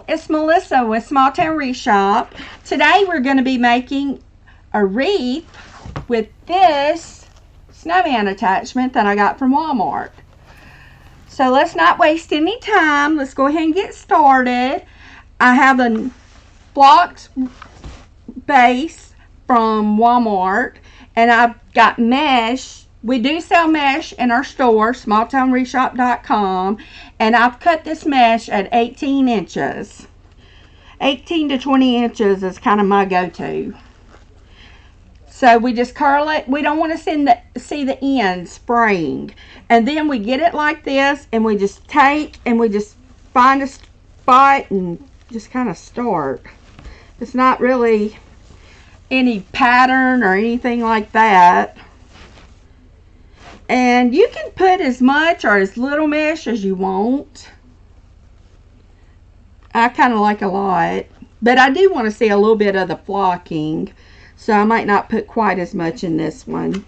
it's Melissa with Small Town Wreath Shop. Today we're going to be making a wreath with this snowman attachment that I got from Walmart. So let's not waste any time. Let's go ahead and get started. I have a blocked base from Walmart, and I've got mesh. We do sell mesh in our store, smalltownwreathshop.com, and I've cut this mesh at 18 inches. 18 to 20 inches is kind of my go-to. So we just curl it. We don't want to see the end spraying. And then we get it like this, and we just take and we just find a spot and just kind of start. It's not really any pattern or anything like that. And you can put as much or as little mesh as you want. I kind of like a lot. But I do want to see a little bit of the flocking. So I might not put quite as much in this one.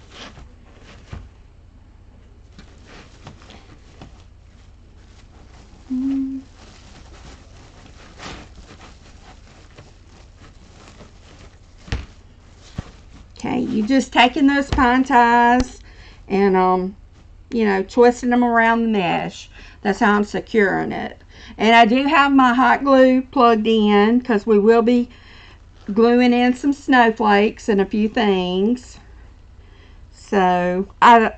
Okay, you just taking those pine ties and you know, twisting them around the mesh. That's how I'm securing it. And I do have my hot glue plugged in because we will be gluing in some snowflakes and a few things. So I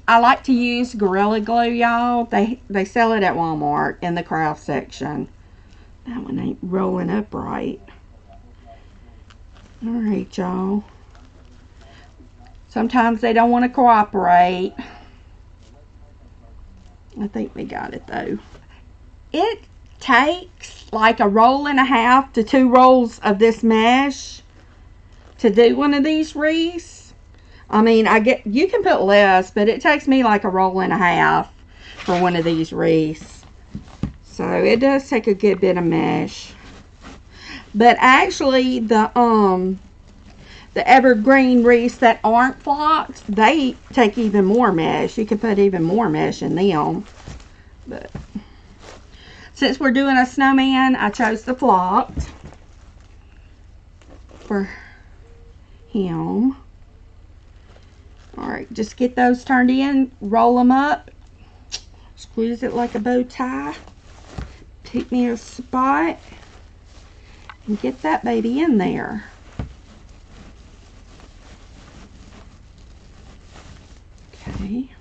like to use Gorilla Glue, y'all. They sell it at Walmart in the craft section. That one ain't rolling up right. Alright, y'all. Sometimes they don't want to cooperate. I think we got it though. It takes like a roll and a half to 2 rolls of this mesh to do one of these wreaths. I mean, you can put less, but it takes me like a roll and a half for one of these wreaths. So it does take a good bit of mesh. But actually the evergreen wreaths that aren't flocked, they take even more mesh. You can put even more mesh in them. But since we're doing a snowman, I chose the flocked for him. Alright, just get those turned in, roll them up, squeeze it like a bow tie, take me a spot, and get that baby in there. Okay.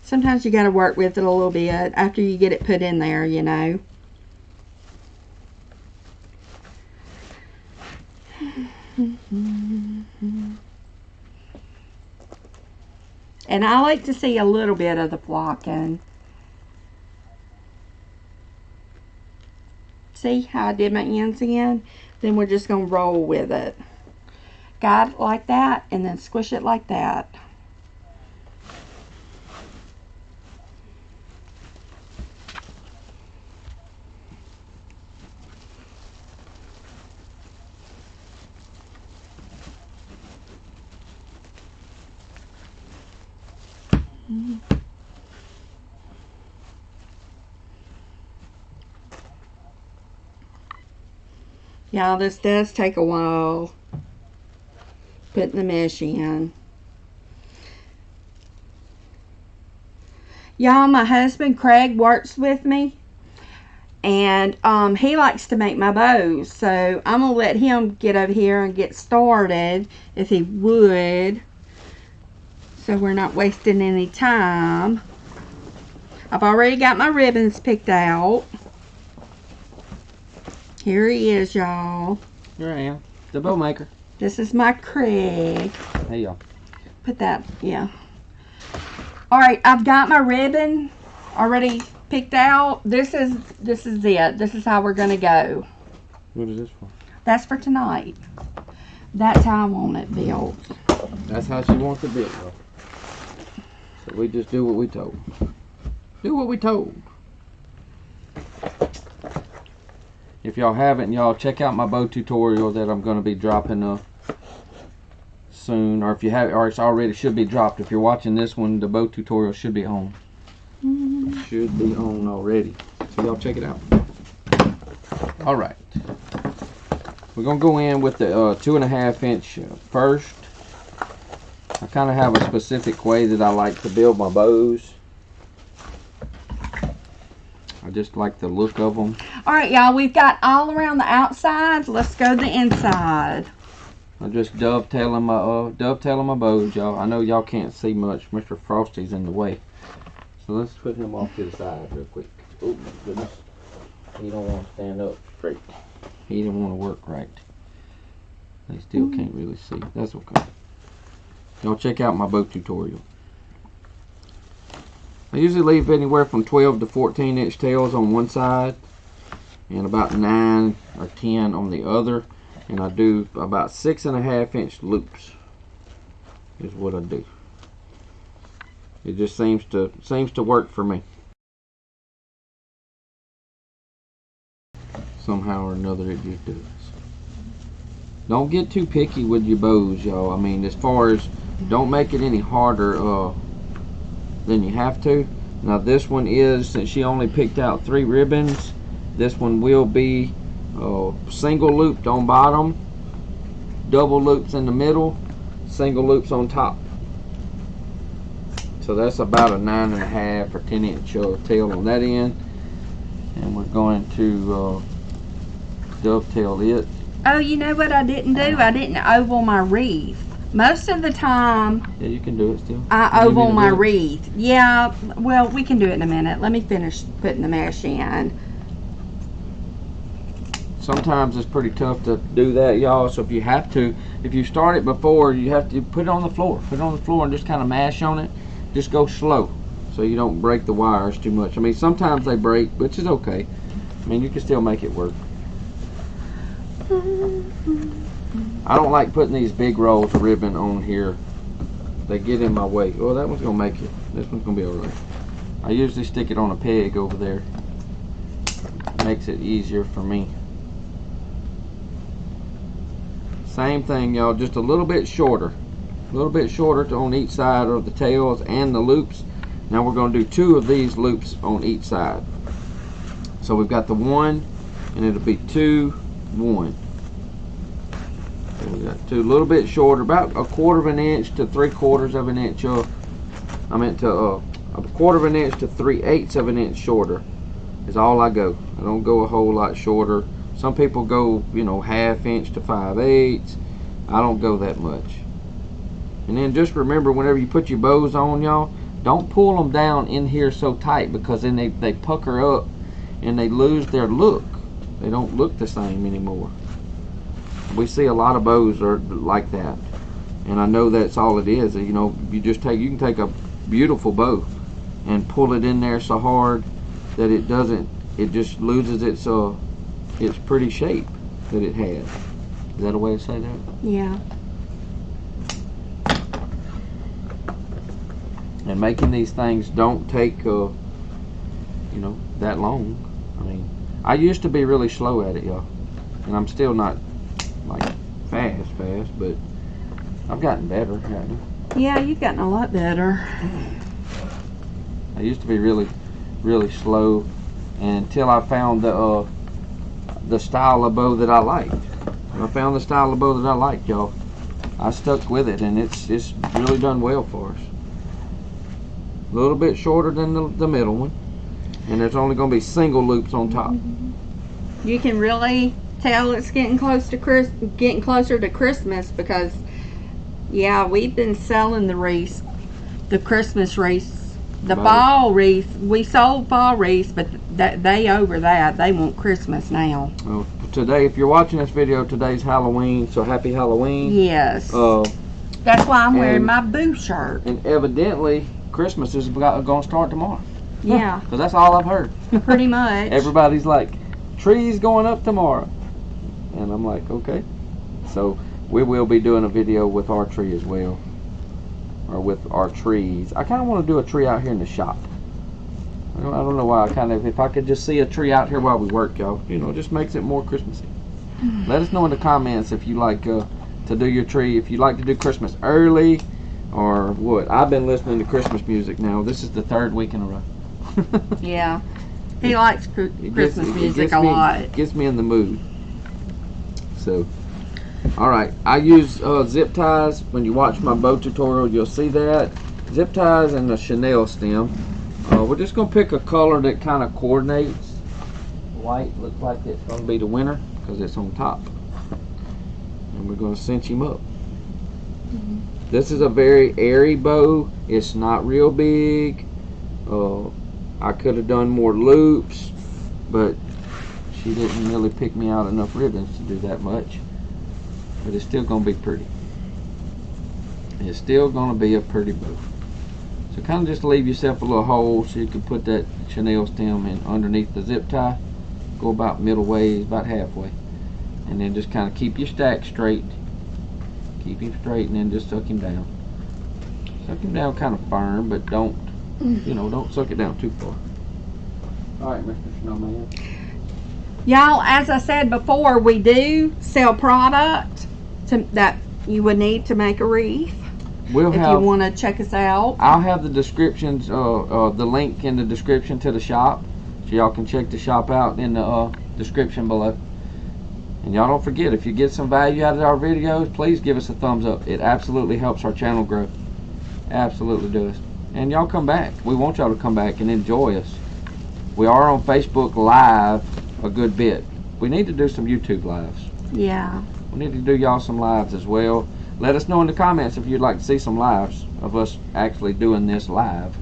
Sometimes you got to work with it a little bit after you get it put in there, you know. And I like to see a little bit of the flocking. See how I did my ends in? Then we're just going to roll with it. Guide it like that and then squish it like that. Y'all, this does take a while putting the mesh in. Y'all, my husband Craig works with me, and he likes to make my bows, so I'm gonna let him get over here and get started if he would, so we're not wasting any time. I've already got my ribbons picked out. Here he is, y'all. Here I am, the bow maker. This is my Craig. Hey, y'all. Put that, yeah. Alright, I've got my ribbon already picked out. This is it. This is how we're going to go. What is this for? That's for tonight. That's how I want it built. That's how she wants it built, though. So we just do what we told. Do what we told. If y'all haven't, y'all check out my bow tutorial that I'm going to be dropping soon, or if you have, or it's already should be dropped. If you're watching this one, the bow tutorial should be on. Should be on already. So y'all check it out. All right. We're gonna go in with the 2.5 inch first. I kind of have a specific way that I like to build my bows. I just like the look of them. All right, y'all, we've got all around the outside. Let's go to the inside. I'm just dovetailing my bows, y'all. I know y'all can't see much. Mr. Frosty's in the way. So let's put him off to the side real quick. Oh my goodness. He don't want to stand up straight. He didn't want to work right. They still can't really see. That's okay. Y'all check out my bow tutorial. I usually leave anywhere from 12 to 14 inch tails on one side and about 9 or 10 on the other, and I do about 6.5 inch loops is what I do. It just seems to work for me. Somehow or another it just does. Don't get too picky with your bows, y'all. I mean, as far as don't make it any harder than you have to. Now this one is, since she only picked out 3 ribbons, this one will be single looped on bottom, double loops in the middle, single loops on top. So that's about a 9.5 or 10 inch tail on that end, and we're going to dovetail it. Oh, you know what I didn't do? I didn't oval my wreath. Most of the time, Yeah, you can do it still. I oval my wreath. Yeah, well, we can do it in a minute. Let me finish putting the mesh in. Sometimes it's pretty tough to do that, y'all. So if you have to, if you start it before, you have to put it on the floor. Put it on the floor and just kind of mash on it. Just go slow so you don't break the wires too much. I mean, sometimes they break, which is okay. I mean, you can still make it work. I don't like putting these big rolls of ribbon on here. They get in my way. Oh, that one's gonna make it. This one's gonna be alright. I usually stick it on a peg over there. Makes it easier for me. Same thing, y'all, just a little bit shorter. A little bit shorter on each side of the tails and the loops. Now we're gonna do 2 of these loops on each side. So we've got the 1, and it'll be 2, 1. So we got 2 a little bit shorter, about 1/4 inch to 3/4 inch. I meant to a 1/4 inch to 3/8 inch shorter is all I go. I don't go a whole lot shorter. Some people go, you know, 1/2 inch to 5/8. I don't go that much. And then just remember, whenever you put your bows on, y'all, don't pull them down in here so tight, because then they pucker up and they lose their look. They don't look the same anymore. We see a lot of bows are like that, and I know that's all it is. You know, you can take a beautiful bow and pull it in there so hard that it just loses its pretty shape that it has. Is that a way to say that? Yeah. And making these things don't take you know, that long. I mean, I used to be really slow at it, y'all, and I'm still not like fast, but I've gotten better, haven't I? Yeah, you've gotten a lot better. I used to be really slow, and until I found the style of bow that I liked. When I found the style of bow that I liked, y'all, I stuck with it, and it's really done well for us. A little bit shorter than the middle one, and there's only going to be single loops on top. You can really tell it's getting closer to Christmas, because yeah, we've been selling the wreaths, the Christmas wreaths, the fall wreaths. We sold fall wreaths, but they want Christmas now. Well, today, if you're watching this video, today's Halloween, so happy Halloween. Yes. That's why I'm wearing my boo shirt. And evidently, Christmas is going to start tomorrow. Yeah. Because that's all I've heard. Pretty much. Everybody's like, trees going up tomorrow. And I'm like, okay. So we will be doing a video with our tree as well. Or with our trees. I kind of want to do a tree out here in the shop. I don't know why. If I could just see a tree out here while we work, y'all, you know, it just makes it more Christmassy. Let us know in the comments if you like to do your tree, if you like to do Christmas early, or what. I've been listening to Christmas music now. This is the 3rd week in a row. Yeah. He likes Christmas music a lot. Gets me in the mood. So, all right. I use zip ties. When you watch my bow tutorial, you'll see that. Zip ties and a chenille stem. We're just going to pick a color that kind of coordinates. White looks like it's going to be the winner because it's on top. And we're going to cinch him up. This is a very airy bow. It's not real big. I could have done more loops, but she didn't really pick me out enough ribbons to do that much. But it's still going to be pretty. It's still going to be a pretty bow. So kind of just leave yourself a little hole so you can put that chenille stem in underneath the zip tie. Go about middle ways, about halfway. And then just kind of keep your stack straight. Keep him straight and then just suck him down. Suck him down kind of firm, but don't, don't suck it down too far. Alright, Mr. Snowman. Y'all, as I said before, we do sell product that you would need to make a wreath. If you want to check us out. I'll have the descriptions, the link in the description to the shop. So y'all can check the shop out in the description below. And y'all don't forget, if you get some value out of our videos, please give us a thumbs up. It absolutely helps our channel grow. Absolutely does. And y'all come back. We want y'all to come back and enjoy us. We are on Facebook Live a good bit. We need to do some YouTube lives. Yeah. We need to do y'all some lives as well. Let us know in the comments if you'd like to see some lives of us actually doing this live.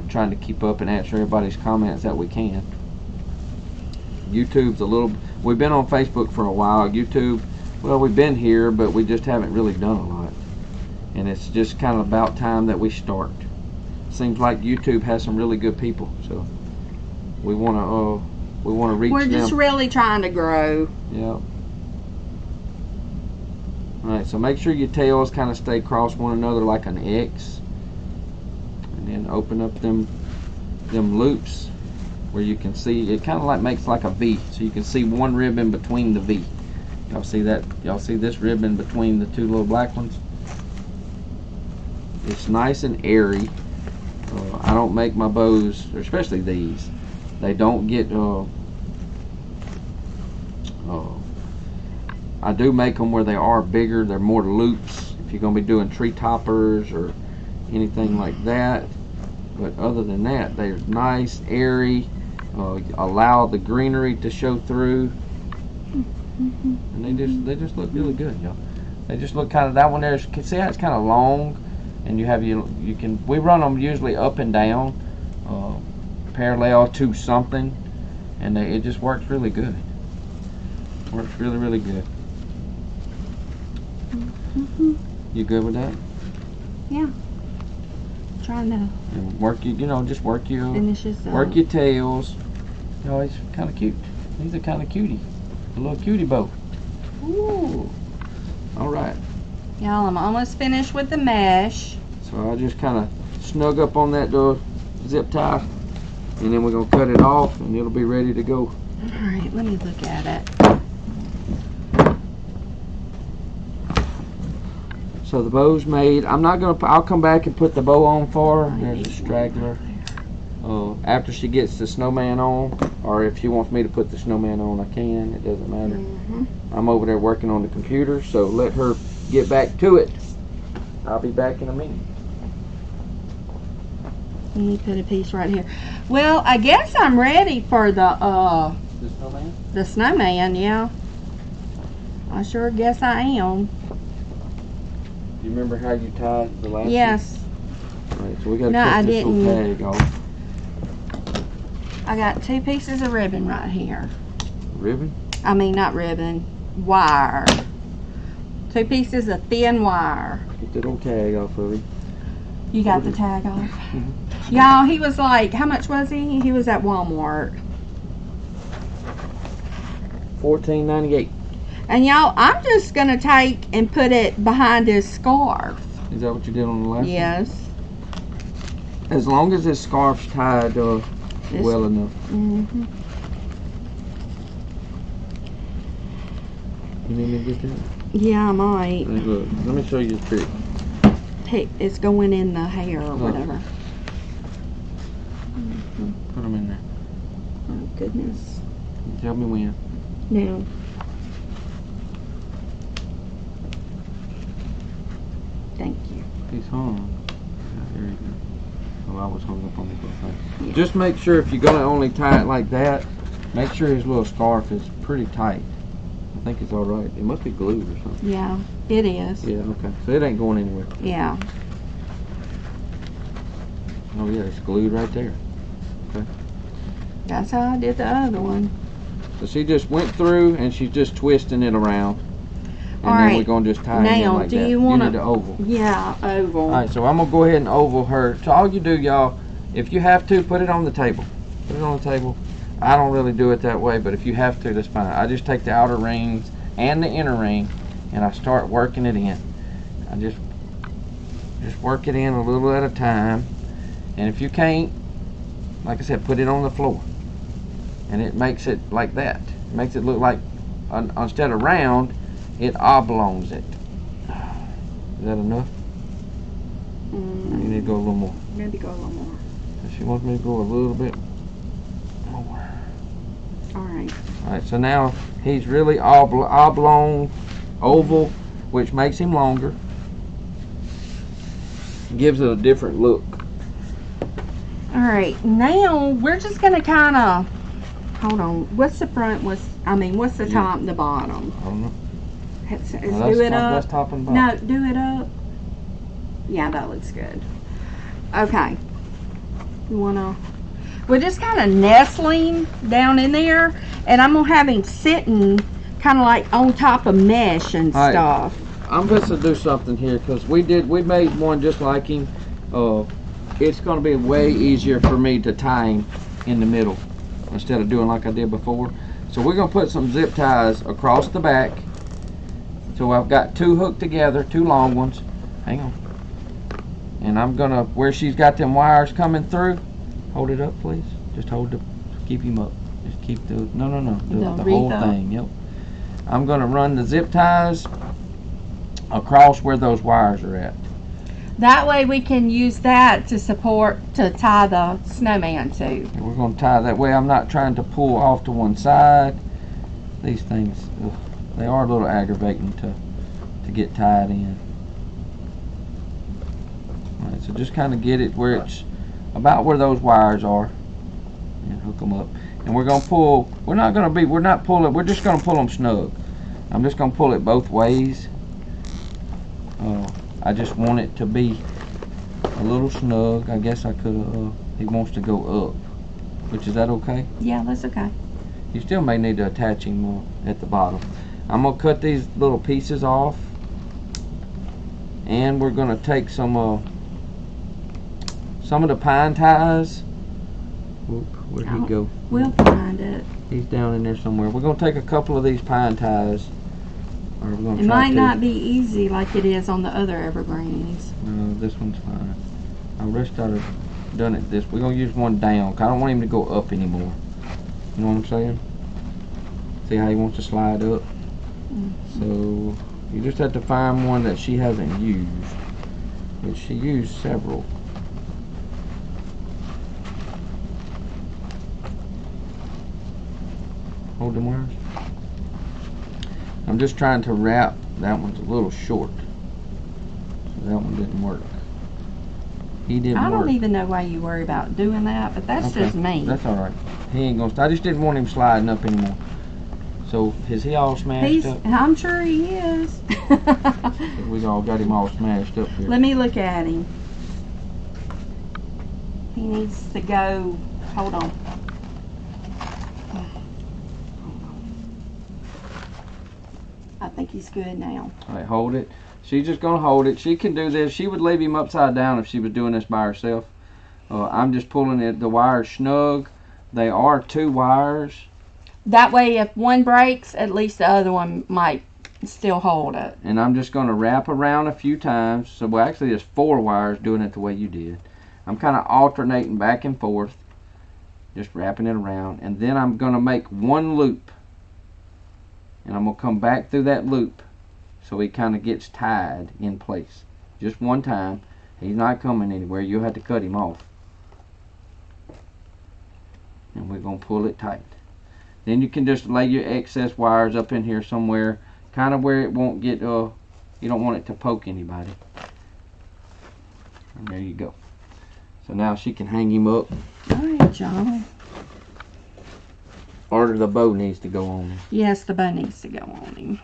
Trying to keep up and answer everybody's comments that we can. YouTube's a little... We've been on Facebook for a while. YouTube, well, we've been here, but we just haven't really done a lot. And it's just kind of about time that we start. Seems like YouTube has some really good people, so we want to reach them. We're just really trying to grow. Yeah. Alright, so make sure your tails kind of stay across one another like an X. And then open up them loops where you can see, it kind of like makes like a V. So you can see one ribbon between the V. Y'all see that? Y'all see this ribbon between the two little black ones? It's nice and airy. I don't make my bows, especially these, they don't get, I do make them where they are bigger, they're more loops if you're going to be doing tree toppers or anything like that. But other than that, they're nice, airy, allow the greenery to show through, and they just look really good, y'all. They just look kind of, that one there, you can see how it's kind of long, and we run them usually up and down, parallel to something, and it just works really good. Works really, really good. You good with that? Yeah. Trying to and work just work your work your tails. He's kind of cute. He's a kind of cutie, a little cutie bow. Ooh. All right. Y'all, I'm almost finished with the mesh. So I'll just kind of snug up on that zip tie, and then we're gonna cut it off, and it'll be ready to go. All right, let me look at it. So the bow's made. I'll come back and put the bow on for her. There's a straggler. After she gets the snowman on, or if she wants me to put the snowman on, I can. It doesn't matter. I'm over there working on the computer, so let her get back to it. I'll be back in a minute. Let me put a piece right here. Well, I guess I'm ready for the snowman? The snowman, yeah. I sure guess I am. Do you remember how you tied the last Yes. one? Alright, so we gotta cut this little tag off. I got 2 pieces of ribbon right here. Ribbon? I mean, not ribbon, wire. 2 pieces of thin wire. Get that old tag off of him. You got the tag off? Y'all, he was like, how much was he? He was at Walmart. $14.98. And y'all, I'm just going to take and put it behind his scarf. Is that what you did on the last one? Yes. As long as his scarf's tied well enough. Mm-hmm. You need me to get that? Yeah, I might. Hey, look, let me show you the trick. It's going in the hair or whatever. Put them in there. goodness. Tell me when. Now. Thank you. He's hung. Yeah, there you go. Oh, I was hung up on this little thing. Yeah. Just make sure if you're gonna only tie it like that, make sure his little scarf is pretty tight. I think it's all right. It must be glued or something. Yeah, it is. Yeah. Okay. So it ain't going anywhere. Yeah. Oh yeah, it's glued right there. Okay. That's how I did the other one. So she just went through and she's just twisting it around. And All then right. we're going to just tie it in Now, like do that. you want need the oval. Yeah, oval. All right, so I'm going to go ahead and oval her. So all you do, y'all, if you have to, put it on the table. Put it on the table. I don't really do it that way, but if you have to, that's fine. I just take the outer rings and the inner ring, and I start working it in. I just work it in a little at a time. And if you can't, like I said, put it on the floor. And it makes it like that. It makes it look like, instead of round, it oblongs it. Is that enough? You need to go a little more. Maybe go a little more. She wants me to go a little bit more. Alright. Alright, so now he's really oblong, oval, which makes him longer. Gives it a different look. Alright, now we're just going to kind of, hold on, what's the front, what's the top and the bottom? I don't know. Let's No, do it up. That's top and bottom. No, do it up. Yeah, that looks good. Okay. You wanna? We're just kind of nestling down in there, and I'm gonna have him sitting kind of like on top of mesh and All right. stuff. I'm going to do something here because we made one just like him. It's going to be way easier for me to tie him in the middle instead of doing like I did before. So we're going to put some zip ties across the back. So I've got two hooked together, two long ones. Hang on. And I'm gonna, where she's got them wires coming through, hold it up please. Just hold it, keep him up. Just keep the, no. The whole thing, yep. I'm gonna run the zip ties across where those wires are at. That way we can use that to tie the snowman to. And we're gonna tie that way. I'm not trying to pull off to one side. These things, ugh, they are a little aggravating to get tied in. Alright, so just kind of get it where it's about where those wires are and hook them up. And we're gonna pull, we're not pulling, we're just gonna pull them snug. I'm just gonna pull it both ways. I just want it to be a little snug. I guess I could he wants to go up, which is that okay? Yeah, that's okay. You still may need to attach him at the bottom. I'm going to cut these little pieces off, and we're going to take some of the pine ties. Whoop, where'd he go? We'll find it. He's down in there somewhere. We're going to take a couple of these pine ties. Or we're going It might not be easy like it is on the other evergreens. No, this one's fine. I wish I'd have done it this. We're going to use one down, 'cause I don't want him to go up anymore. You know what I'm saying? See how he wants to slide up? So you just have to find one that she hasn't used, which she used several. Hold them wires. I'm just trying to wrap. That one's a little short, so that one didn't work. He didn't work. I don't even know why you worry about doing that, but that's just me. That's all right. He ain't gonna. I just didn't want him sliding up anymore. So is he all smashed up? I'm sure he is. We all got him all smashed up here. Let me look at him. He needs to go. Hold on. I think he's good now. All right, hold it. She's just gonna hold it. She can do this. She would leave him upside down if she was doing this by herself. I'm just pulling it. The wires snug. They are two wires. That way, if one breaks, at least the other one might still hold it. And I'm just gonna wrap around a few times. So well, actually, there's 4 wires doing it the way you did. I'm kind of alternating back and forth, just wrapping it around, and then I'm gonna make one loop. And I'm going to come back through that loop so he kind of gets tied in place. Just one time. He's not coming anywhere. You'll have to cut him off. And we're going to pull it tight. Then you can just lay your excess wires up in here somewhere, kind of where it won't get, you don't want it to poke anybody. And there you go. So now she can hang him up. Alright, John. Or the bow needs to go on him. Yes, the bow needs to go on him.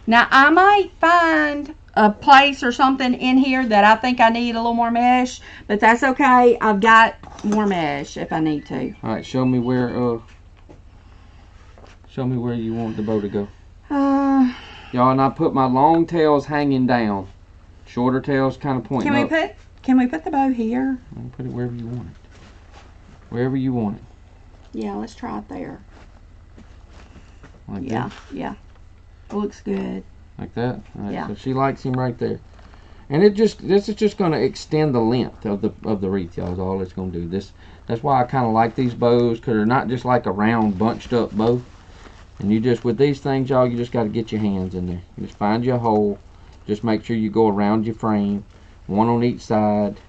Now, I might find a place or something in here that I think I need a little more mesh, but that's okay. I've got more mesh if I need to. Alright, show me where you want the bow to go. Y'all, and I put my long tails hanging down. Shorter tails kind of pointing up. Can we put the bow here? I'll put it wherever you want it. Wherever you want it. Yeah, let's try it there. Like Yeah, that? yeah. It looks good. Like that? Alright, Yeah. so she likes him right there. And this is just going to extend the length of the wreath, y'all, is all it's going to do. That's why I kind of like these bows, because they're not just like a round, bunched up bow. And you just, with these things, y'all, you just got to get your hands in there. You just find your hole. Just make sure you go around your frame. One on each side.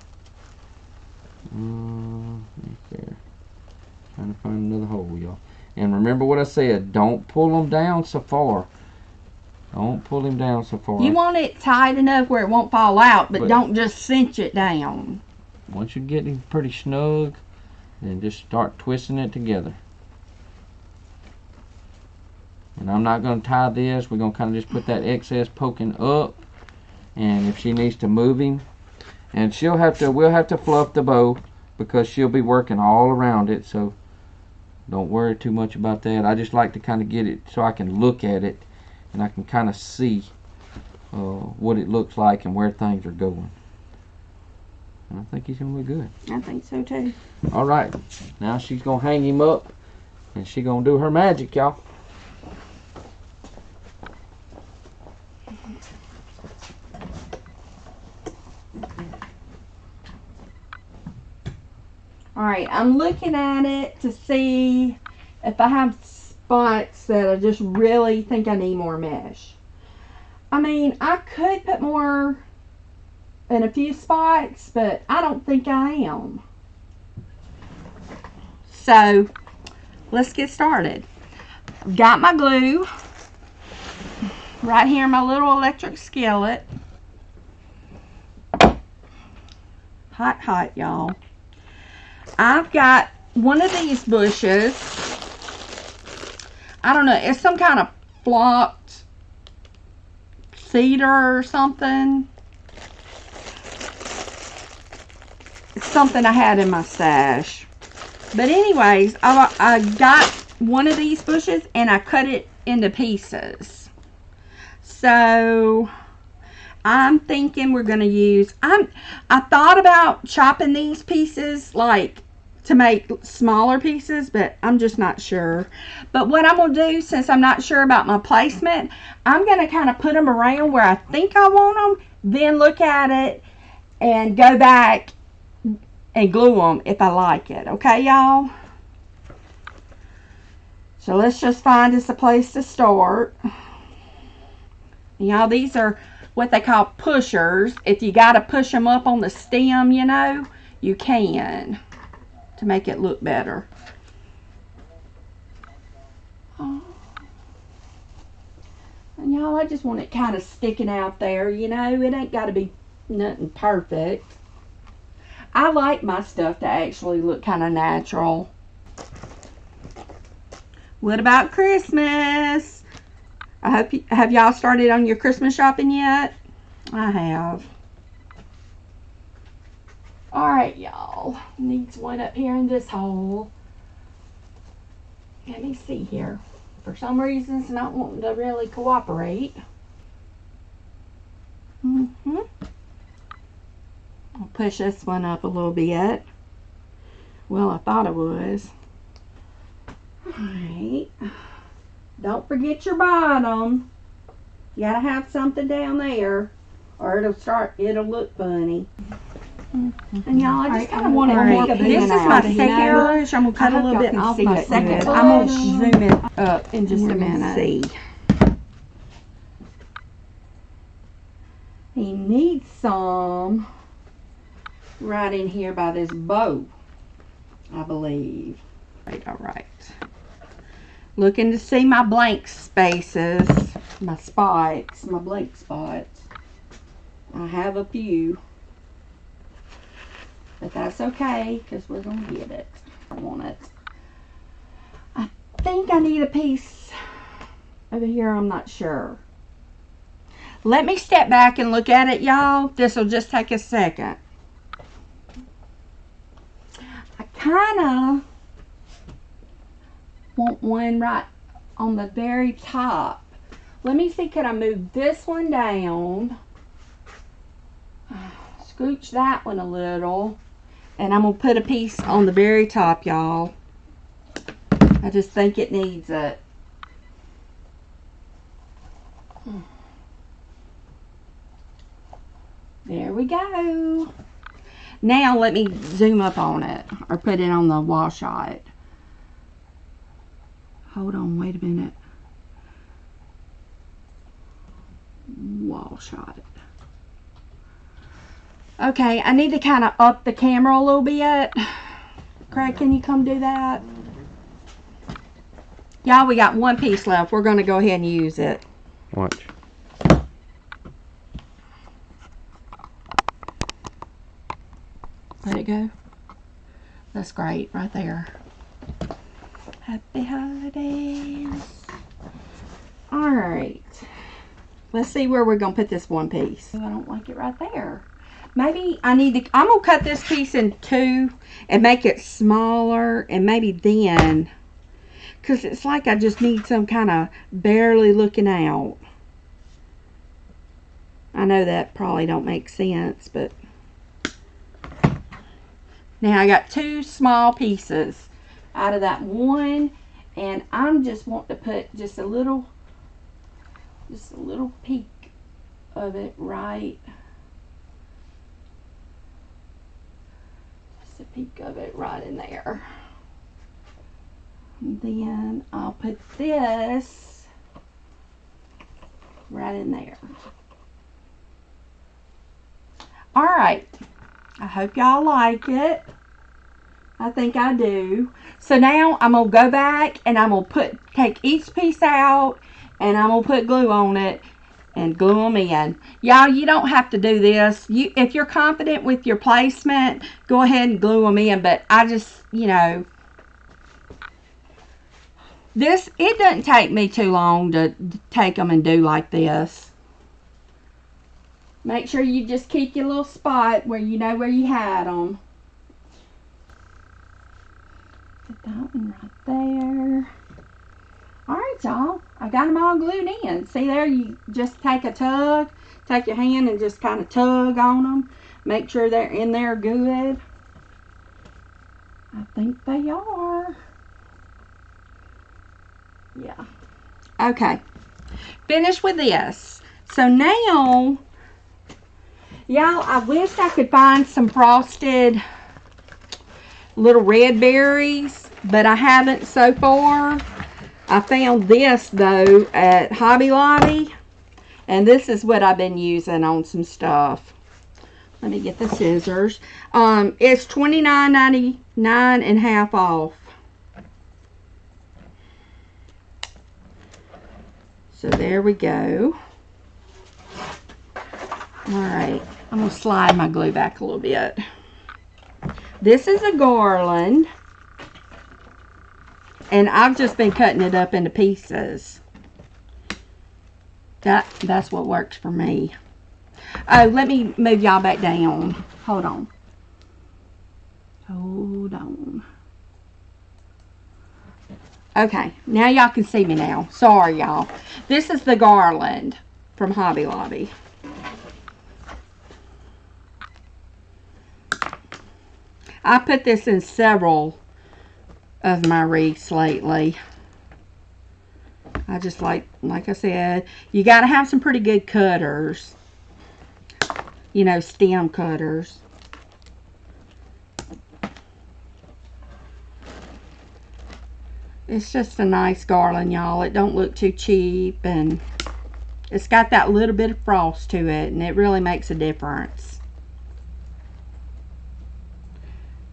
Right there. Trying to find another hole, y'all. And remember what I said. Don't pull them down so far. Don't pull him down so far. You want it tight enough where it won't fall out, but don't just cinch it down. Once you get him pretty snug, then just start twisting it together. And I'm not going to tie this. We're going to kind of just put that excess poking up. And if she needs to move him, and we'll have to fluff the bow because she'll be working all around it. So don't worry too much about that. I just like to kind of get it so I can look at it and I can kind of see what it looks like and where things are going. And I think he's going to look good. I think so too. All right, now she's going to hang him up and she's going to do her magic, y'all. Alright, I'm looking at it to see if I have spots that I just really think I need more mesh. I mean, I could put more in a few spots, but I don't think I am. So, let's get started. Got my glue right here in my little electric skillet. Hot, y'all. I've got one of these bushes. I don't know. It's some kind of flocked cedar or something. It's something I had in my stash. But anyways, I got one of these bushes and I cut it into pieces. So I'm thinking we're going to use, I thought about chopping these pieces like to make smaller pieces, but I'm just not sure. But what I'm going to do, since I'm not sure about my placement, I'm going to kind of put them around where I think I want them, then look at it and go back and glue them if I like it. Okay, y'all? So let's just find us a place to start. Y'all, these are what they call pushers. If you got to push them up on the stem, you know, you can to make it look better. Oh. And y'all, I just want it kind of sticking out there, you know. It ain't got to be nothing perfect. I like my stuff to actually look kind of natural. What about Christmas? I hope have y'all started on your Christmas shopping yet? I have. Alright, y'all. Needs one up here in this hole. Let me see here. For some reason, it's not wanting to really cooperate. I'll push this one up a little bit. Well, I thought it was. Alright. Don't forget your bottom. You gotta have something down there, or it'll look funny. And y'all, I just kind of want it more. This is my second brush. I'm gonna cut a little bit off my second brush. I'm gonna zoom it up in just a minute. See. He needs some right in here by this bow, I believe. All right. Looking to see my blank spaces, my spots, my blank spots. I have a few, but that's okay because we're going to get it. I want it. I think I need a piece over here. I'm not sure. Let me step back and look at it, y'all. This will just take a second. I kind of want one right on the very top. Let me see, could I move this one down? Scooch that one a little. And I'm going to put a piece on the very top, y'all. I just think it needs it. There we go. Now let me zoom up on it, or put it on the wall shot. Hold on, wait a minute. Wall shot. Okay, I need to kind of up the camera a little bit. Craig, can you come do that? Y'all, we got one piece left. We're going to go ahead and use it. Watch. Let it go. That's great, right there. Happy holidays. Alright. Let's see where we're going to put this one piece. I don't like it right there. Maybe I need to, I'm going to cut this piece in two and make it smaller, and maybe then, because it's like I just need some kind of barely looking out. I know that probably don't make sense, but now I got two small pieces out of that one, and I'm just wanting to put just a little peek of it right. Just a peek of it right in there. And then I'll put this right in there. All right. I hope y'all like it. I think I do. So now I'm going to go back and I'm going to take each piece out, and I'm going to put glue on it and glue them in. Y'all, you don't have to do this. If you're confident with your placement, go ahead and glue them in. But I just, you know, it doesn't take me too long to take them and do like this. Make sure you just keep your little spot where you know where you had them. Put that one right there. Alright, y'all. I got them all glued in. See there? You just take a tug. Take your hand and just kind of tug on them. Make sure they're in there good. I think they are. Yeah. Okay. Finished with this. So now, y'all, I wish I could find some frosted little red berries, but I haven't so far. I found this, though, at Hobby Lobby, and this is what I've been using on some stuff. Let me get the scissors. It's $29.99 and half off. So there we go. Alright, I'm going to slide my glue back a little bit. This is a garland, and I've just been cutting it up into pieces. That's what works for me. Oh, let me move y'all back down. Hold on. Hold on. Okay, now y'all can see me now. Sorry, y'all. This is the garland from Hobby Lobby. I put this in several of my wreaths lately. I just like I said, you got to have some pretty good cutters. You know, stem cutters. It's just a nice garland, y'all. It don't look too cheap, and it's got that little bit of frost to it, and it really makes a difference.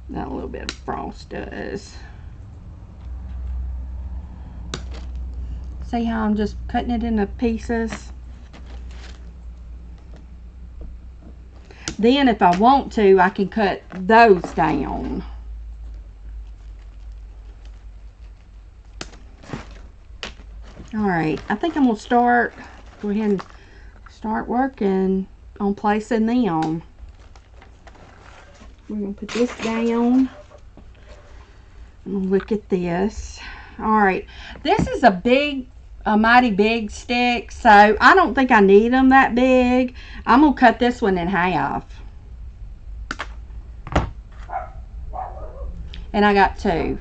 That little bit of frost does. See how I'm just cutting it into pieces? Then if I want to, I can cut those down. Alright, I think I'm going to go ahead and start working on placing them. We're going to put this down. Look at this. Alright, this is a mighty big stick, so I don't think I need them that big. I'm going to cut this one in half. And I got 2.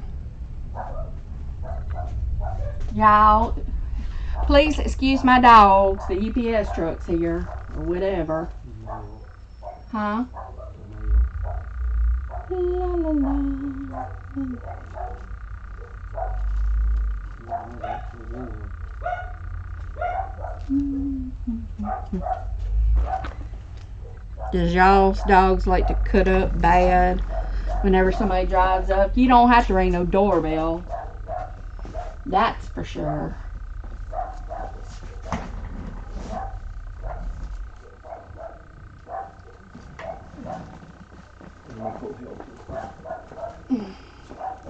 Y'all, please excuse my dogs. The UPS truck's here, or whatever. Huh? La, la, la. Does y'all's dogs like to cut up bad whenever somebody drives up? You don't have to ring no doorbell. That's for sure.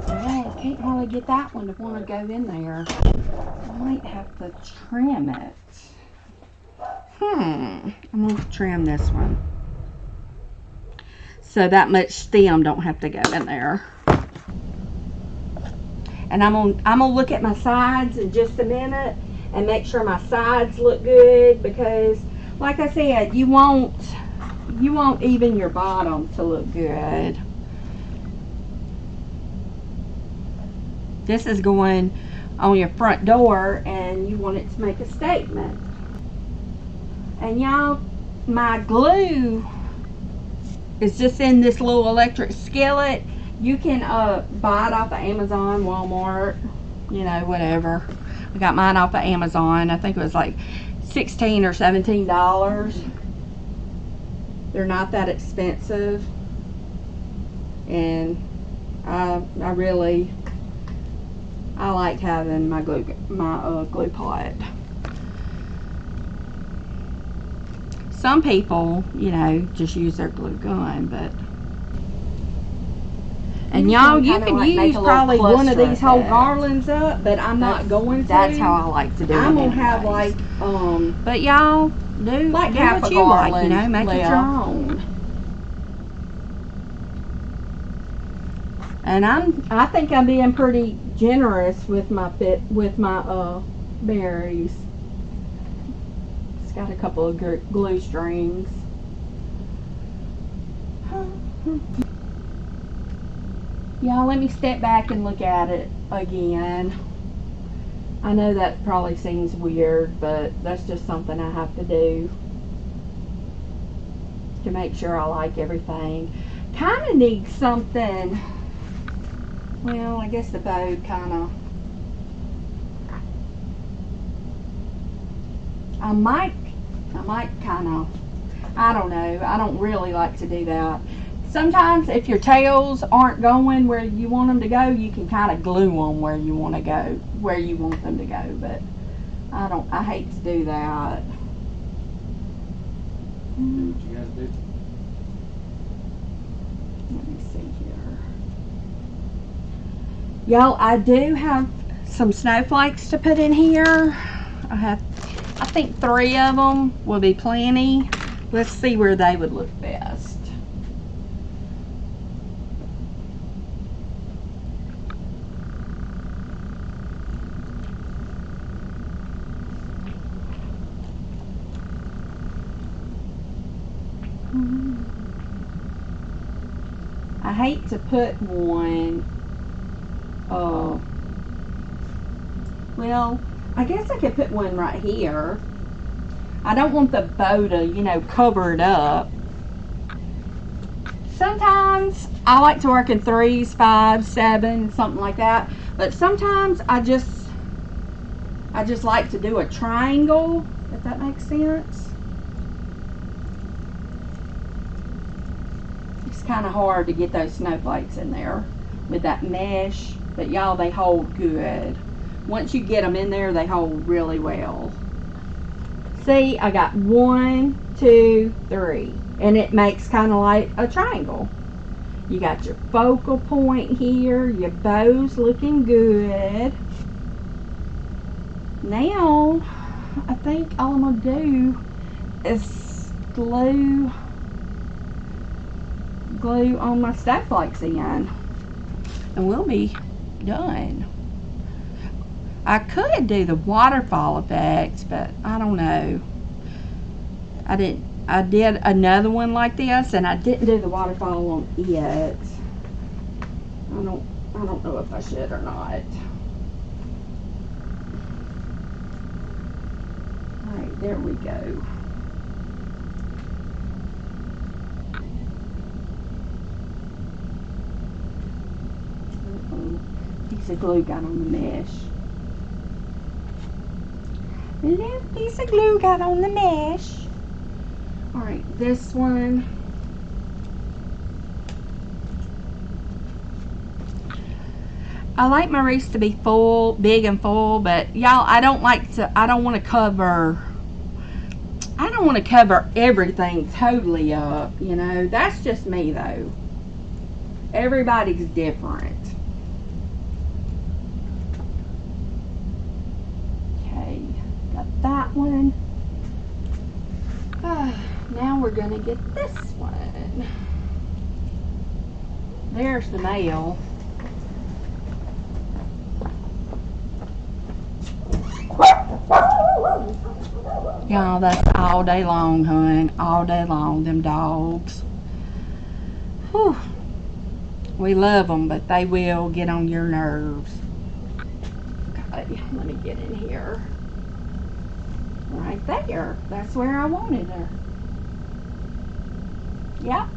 Well, I can't hardly get that one to want to go in there. I might have to trim it. I'm going to trim this one, so that much stem don't have to go in there. And I'm gonna look at my sides in just a minute and make sure my sides look good, because like I said, you want even your bottom to look good. This is going on your front door and you want it to make a statement. And y'all, my glue is just in this little electric skillet. You can buy it off of Amazon, Walmart, you know, whatever. I got mine off of Amazon. I think it was like $16 or $17. They're not that expensive. And I like having my glue pot. Some people, you know, just use their glue gun, but and y'all, you can like use probably one of these whole garlands up, but I'm not going to. That's how I like to do it. I'm gonna have like but y'all do like half what you like, you know, make it your own. And I think I'm being pretty generous with my berries. It's got a couple of glue strings. Y'all, let me step back and look at it again. I know that probably seems weird, but that's just something I have to do to make sure I like everything. Kind of need something. Well, I guess the bow kind of. I might kind of. I don't know. I don't really like to do that. Sometimes if your tails aren't going where you want them to go, you can kind of glue them where you want to go, where you want them to go. But I hate to do that. Do what you gotta do. Let me see here. Y'all, I do have some snowflakes to put in here. I think 3 of them will be plenty. Let's see where they would look best. I hate to put one, well, I guess I could put one right here. I don't want the bow to, you know, cover it up. Sometimes I like to work in 3s, 5s, 7, something like that. But sometimes I just like to do a triangle, if that makes sense. It's kind of hard to get those snowflakes in there with that mesh, but y'all, they hold good. Once you get them in there, they hold really well. See, I got 1, 2, 3. And it makes kind of like a triangle. You got your focal point here. Your bow's looking good. Now, I think all I'm going to do is glue on my snowflakes in. And we'll be done. I could do the waterfall effect, but I don't know. I did another one like this, and I didn't do the waterfall on it. I don't know if I should or not. Alright, there we go. Piece of glue got on the mesh. A little piece of glue got on the mesh. Alright, this one. I like my wreaths to be full, big and full, but y'all, I don't want to cover everything totally up, you know. That's just me though. Everybody's different. That one. Now we're gonna get this one. There's the male. Y'all, that's all day long, hun. All day long, them dogs. Whew. We love them, but they will get on your nerves. Okay, let me get in here. Right there. That's where I wanted her. Yep.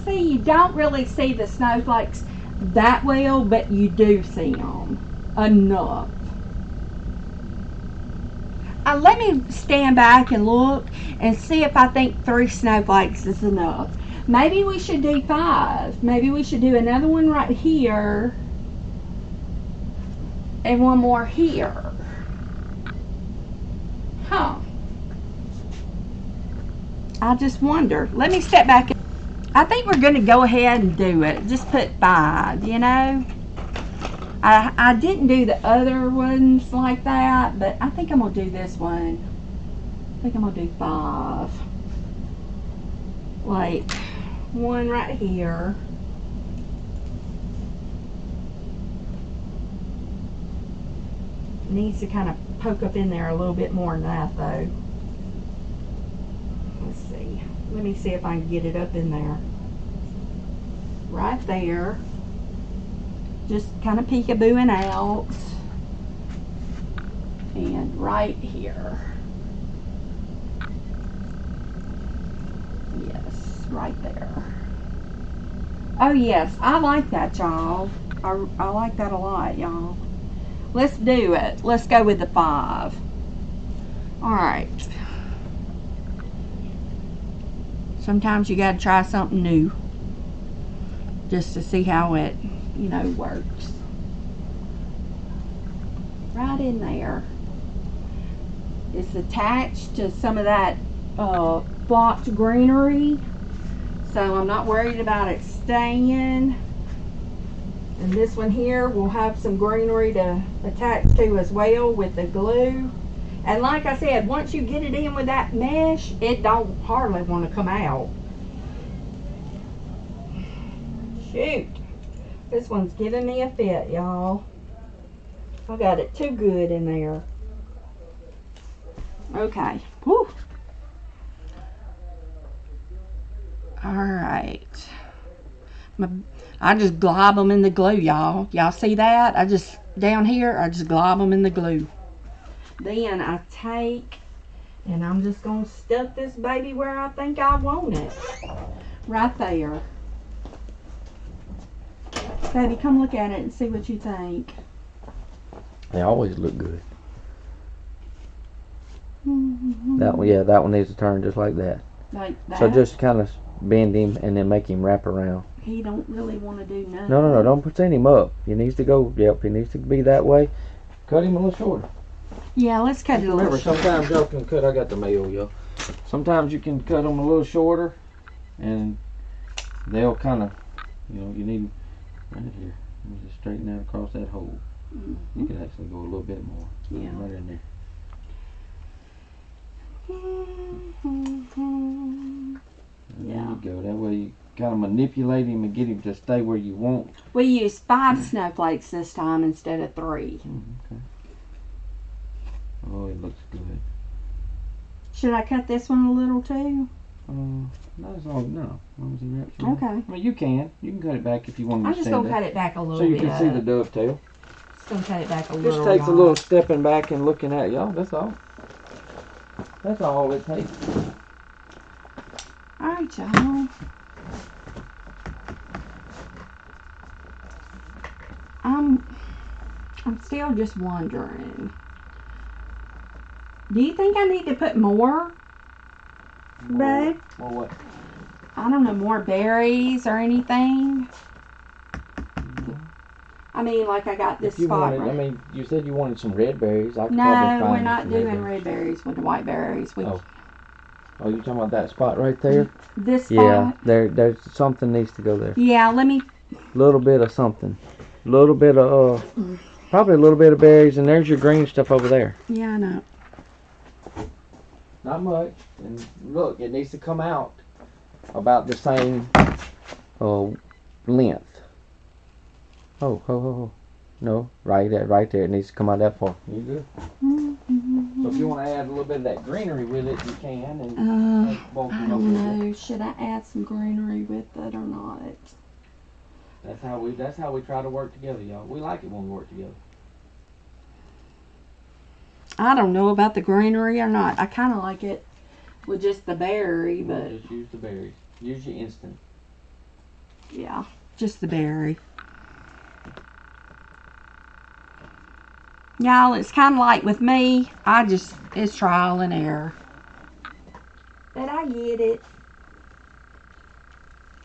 See, you don't really see the snowflakes that well, but you do see them enough. Let me stand back and look and see if I think 3 snowflakes is enough. Maybe we should do 5. Maybe we should do another one right here and one more here. Huh. I just wonder. Let me step back. I think we're going to go ahead and do it. Just put 5, you know. I didn't do the other ones like that, but I think I'm going to do this one. I think I'm going to do 5. Like, one right here. Needs to kind of poke up in there a little bit more than that though. Let's see. Let me see if I can get it up in there. Right there. Just kind of peekabooing out. And right here. Yes, right there. Oh yes, I like that, y'all. I like that a lot, y'all. Let's do it. Let's go with the 5. Alright. Sometimes you gotta try something new. Just to see how it, you know, works. Right in there. It's attached to some of that flocked greenery. So I'm not worried about it staying. And this one here will have some greenery to attach to as well with the glue. And like I said, once you get it in with that mesh, it don't hardly want to come out. Shoot. This one's giving me a fit, y'all. I got it too good in there. Okay. Whew. Alright. I just glob them in the glue, y'all. Y'all see that? Down here, I just glob them in the glue. Then I take, and I'm just going to stuff this baby where I think I want it. Right there. Baby, come look at it and see what you think. They always look good. That one, that one needs to turn just like that. Like that? So just kind of bend him and then make him wrap around. He don't really want to do nothing. No, don't send him up. He needs to go, yep, he needs to be that way. Cut him a little shorter. Yeah, let's cut it a little shorter. Sometimes y'all can cut, I got the mail, y'all. Sometimes you can cut them a little shorter, and they'll kind of, you know, you need right here. Let me just straighten that across that hole. You can actually go a little bit more. Yeah. Right in there. Yeah. There you go. That way you kind of manipulate him and get him to stay where you want. We used 5 snowflakes this time instead of 3. Okay. Oh, it looks good. Should I cut this one a little too? Not as long as he wraps it. Okay. I mean, you can cut it back if you want to. I'm just gonna cut it back a little so you bit. can see the dovetail. Just gonna cut it back a little. Just takes a little stepping back and looking at y'all. That's all. That's all it takes. All right, y'all. I'm still just wondering. Do you think I need to put more, babe? More what? I don't know, more berries or anything. I mean, like I got this spot. I mean, you said you wanted some red berries. I could No, probably find we're not doing red berries with the white berries. Oh, you talking about that spot right there? This spot? Yeah, there's something needs to go there. Yeah, let me. Little bit of something. Little bit of probably a little bit of berries, and there's your green stuff over there. Yeah, I know. Not much. And look, it needs to come out about the same length. Oh. No, right there. It needs to come out that far. You good? So if you want to add a little bit of that greenery with it, you can. And I don't know. Should I add some greenery with it or not? That's how we try to work together, y'all. We like it when we work together. I don't know about the greenery or not. I kind of like it with just the berry, but just use the berries. Use your instant. Yeah, just the berry. Y'all, it's kind of like with me, it's trial and error. But I get it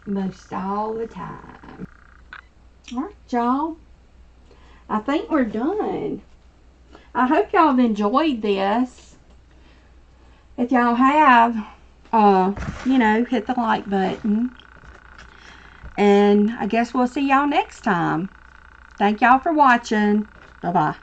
most all the time. Alright, y'all. I think we're done. I hope y'all have enjoyed this. If y'all have, hit the like button. And I guess we'll see y'all next time. Thank y'all for watching. Bye-bye.